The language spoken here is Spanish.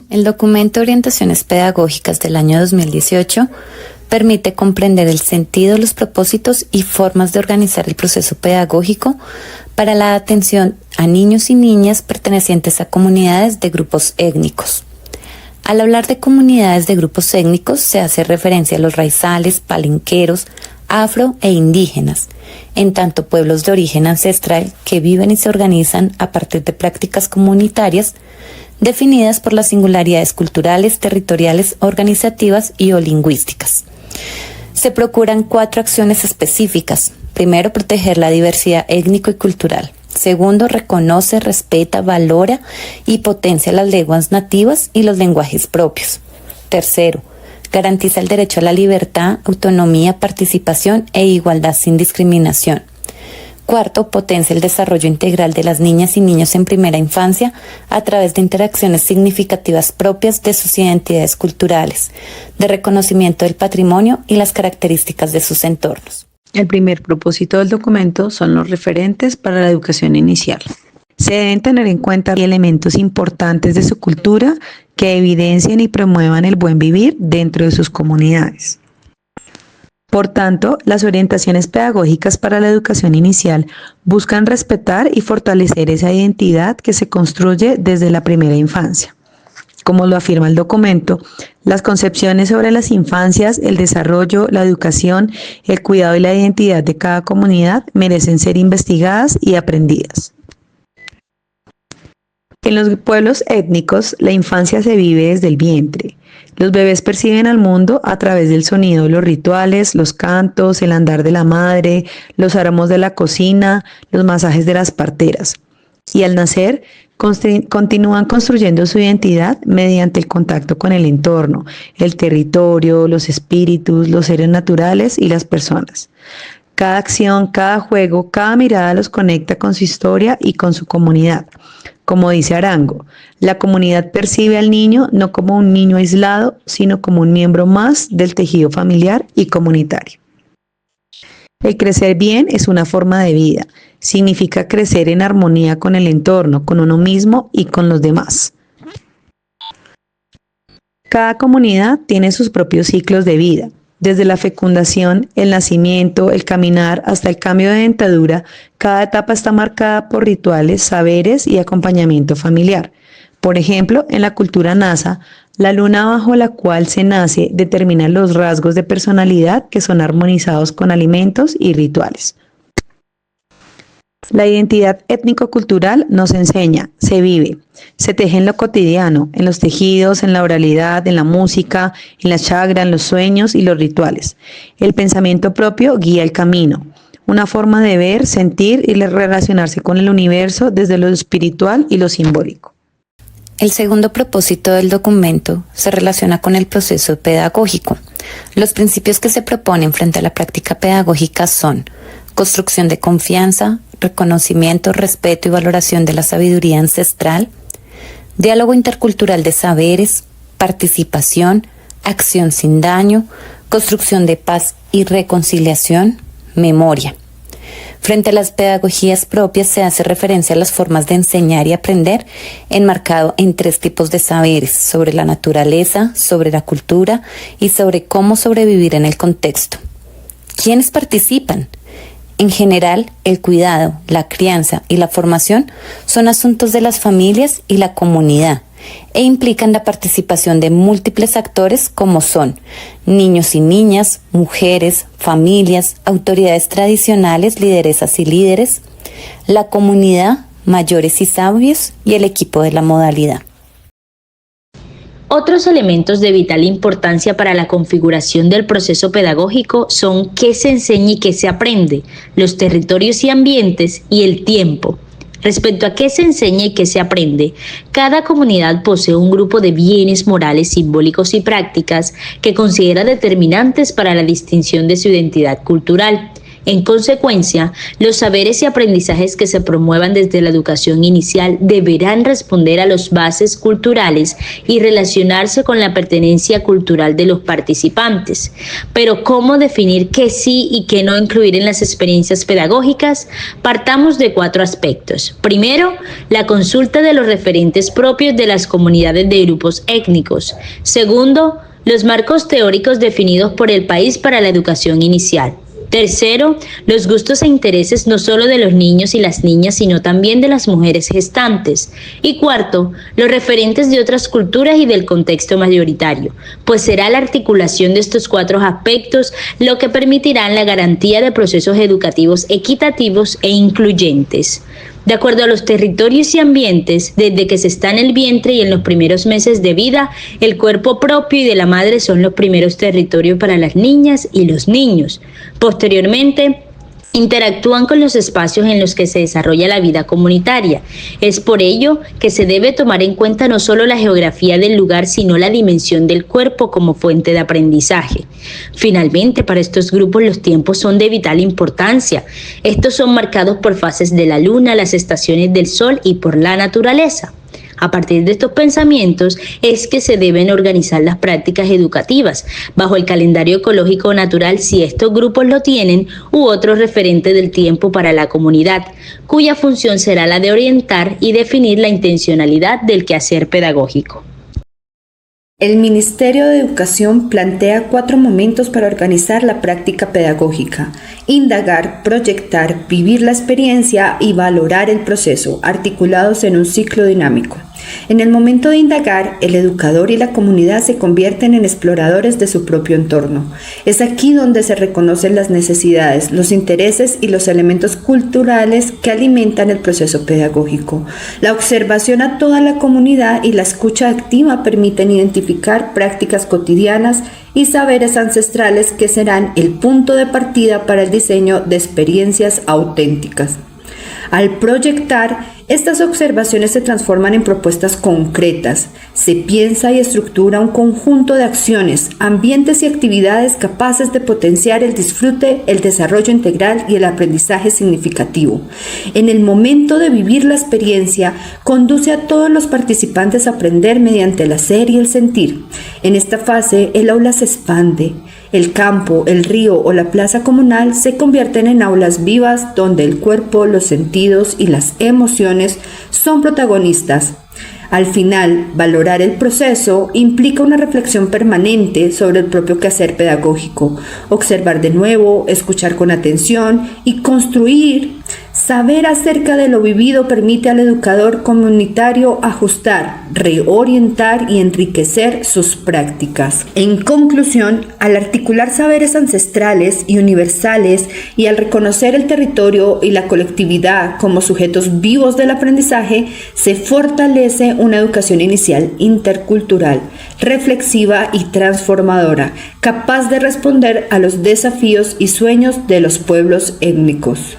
El documento Orientaciones Pedagógicas del año 2018 permite comprender el sentido, los propósitos y formas de organizar el proceso pedagógico para la atención a niños y niñas pertenecientes a comunidades de grupos étnicos. Al hablar de comunidades de grupos étnicos se hace referencia a los raizales, palenqueros, afro e indígenas, en tanto pueblos de origen ancestral que viven y se organizan a partir de prácticas comunitarias definidas por las singularidades culturales, territoriales, organizativas y o lingüísticas. Se procuran 4 acciones específicas. Primero, proteger la diversidad étnico y cultural. Segundo, reconoce, respeta, valora y potencia las lenguas nativas y los lenguajes propios. Tercero, garantiza el derecho a la libertad, autonomía, participación e igualdad sin discriminación. Cuarto, potencia el desarrollo integral de las niñas y niños en primera infancia a través de interacciones significativas propias de sus identidades culturales, de reconocimiento del patrimonio y las características de sus entornos. El primer propósito del documento son los referentes para la educación inicial. Se deben tener en cuenta elementos importantes de su cultura que evidencien y promuevan el buen vivir dentro de sus comunidades. Por tanto, las orientaciones pedagógicas para la educación inicial buscan respetar y fortalecer esa identidad que se construye desde la primera infancia. Como lo afirma el documento, las concepciones sobre las infancias, el desarrollo, la educación, el cuidado y la identidad de cada comunidad merecen ser investigadas y aprendidas. En los pueblos étnicos, la infancia se vive desde el vientre. Los bebés perciben al mundo a través del sonido de los rituales, los cantos, el andar de la madre, los aromas de la cocina, los masajes de las parteras. Y al nacer, continúan construyendo su identidad mediante el contacto con el entorno, el territorio, los espíritus, los seres naturales y las personas. Cada acción, cada juego, cada mirada los conecta con su historia y con su comunidad. Como dice Arango, la comunidad percibe al niño no como un niño aislado, sino como un miembro más del tejido familiar y comunitario. El crecer bien es una forma de vida. Significa crecer en armonía con el entorno, con uno mismo y con los demás. Cada comunidad tiene sus propios ciclos de vida. Desde la fecundación, el nacimiento, el caminar, hasta el cambio de dentadura, cada etapa está marcada por rituales, saberes y acompañamiento familiar. Por ejemplo, en la cultura nasa, la luna bajo la cual se nace determina los rasgos de personalidad que son armonizados con alimentos y rituales. La identidad étnico-cultural nos enseña, se vive, se teje en lo cotidiano, en los tejidos, en la oralidad, en la música, en la chagra, en los sueños y los rituales. El pensamiento propio guía el camino, una forma de ver, sentir y relacionarse con el universo desde lo espiritual y lo simbólico. El segundo propósito del documento se relaciona con el proceso pedagógico. Los principios que se proponen frente a la práctica pedagógica son construcción de confianza, reconocimiento, respeto y valoración de la sabiduría ancestral, diálogo intercultural de saberes, participación, acción sin daño, construcción de paz y reconciliación, memoria. Frente a las pedagogías propias se hace referencia a las formas de enseñar y aprender enmarcado en 3 tipos de saberes: sobre la naturaleza, sobre la cultura y sobre cómo sobrevivir en el contexto. ¿Quiénes participan? En general, el cuidado, la crianza y la formación son asuntos de las familias y la comunidad e implican la participación de múltiples actores como son niños y niñas, mujeres, familias, autoridades tradicionales, lideresas y líderes, la comunidad, mayores y sabios y el equipo de la modalidad. Otros elementos de vital importancia para la configuración del proceso pedagógico son qué se enseña y qué se aprende, los territorios y ambientes y el tiempo. Respecto a qué se enseña y qué se aprende, cada comunidad posee un grupo de bienes morales, simbólicos y prácticas que considera determinantes para la distinción de su identidad cultural. En consecuencia, los saberes y aprendizajes que se promuevan desde la educación inicial deberán responder a las bases culturales y relacionarse con la pertenencia cultural de los participantes. Pero, ¿cómo definir qué sí y qué no incluir en las experiencias pedagógicas? Partamos de 4 aspectos. Primero, la consulta de los referentes propios de las comunidades de grupos étnicos. Segundo, los marcos teóricos definidos por el país para la educación inicial. Tercero, los gustos e intereses no solo de los niños y las niñas, sino también de las mujeres gestantes. Y cuarto, los referentes de otras culturas y del contexto mayoritario, pues será la articulación de estos 4 aspectos lo que permitirá la garantía de procesos educativos equitativos e incluyentes. De acuerdo a los territorios y ambientes, desde que se está en el vientre y en los primeros meses de vida, el cuerpo propio y de la madre son los primeros territorios para las niñas y los niños. Posteriormente, interactúan con los espacios en los que se desarrolla la vida comunitaria. Es por ello que se debe tomar en cuenta no solo la geografía del lugar, sino la dimensión del cuerpo como fuente de aprendizaje. Finalmente, para estos grupos los tiempos son de vital importancia. Estos son marcados por fases de la luna, las estaciones del sol y por la naturaleza. A partir de estos pensamientos es que se deben organizar las prácticas educativas bajo el calendario ecológico natural si estos grupos lo tienen u otro referente del tiempo para la comunidad, cuya función será la de orientar y definir la intencionalidad del quehacer pedagógico. El Ministerio de Educación plantea 4 momentos para organizar la práctica pedagógica: indagar, proyectar, vivir la experiencia y valorar el proceso, articulados en un ciclo dinámico. En el momento de indagar, el educador y la comunidad se convierten en exploradores de su propio entorno. Es aquí donde se reconocen las necesidades, los intereses y los elementos culturales que alimentan el proceso pedagógico. La observación a toda la comunidad y la escucha activa permiten identificar prácticas cotidianas y saberes ancestrales que serán el punto de partida para el diseño de experiencias auténticas. Al proyectar, estas observaciones se transforman en propuestas concretas. Se piensa y estructura un conjunto de acciones, ambientes y actividades capaces de potenciar el disfrute, el desarrollo integral y el aprendizaje significativo. En el momento de vivir la experiencia, conduce a todos los participantes a aprender mediante el hacer y el sentir. En esta fase, el aula se expande. El campo, el río o la plaza comunal se convierten en aulas vivas donde el cuerpo, los sentidos y las emociones son protagonistas. Al final, valorar el proceso implica una reflexión permanente sobre el propio quehacer pedagógico, observar de nuevo, escuchar con atención y construir. Saber acerca de lo vivido permite al educador comunitario ajustar, reorientar y enriquecer sus prácticas. En conclusión, al articular saberes ancestrales y universales y al reconocer el territorio y la colectividad como sujetos vivos del aprendizaje, se fortalece una educación inicial intercultural, reflexiva y transformadora, capaz de responder a los desafíos y sueños de los pueblos étnicos.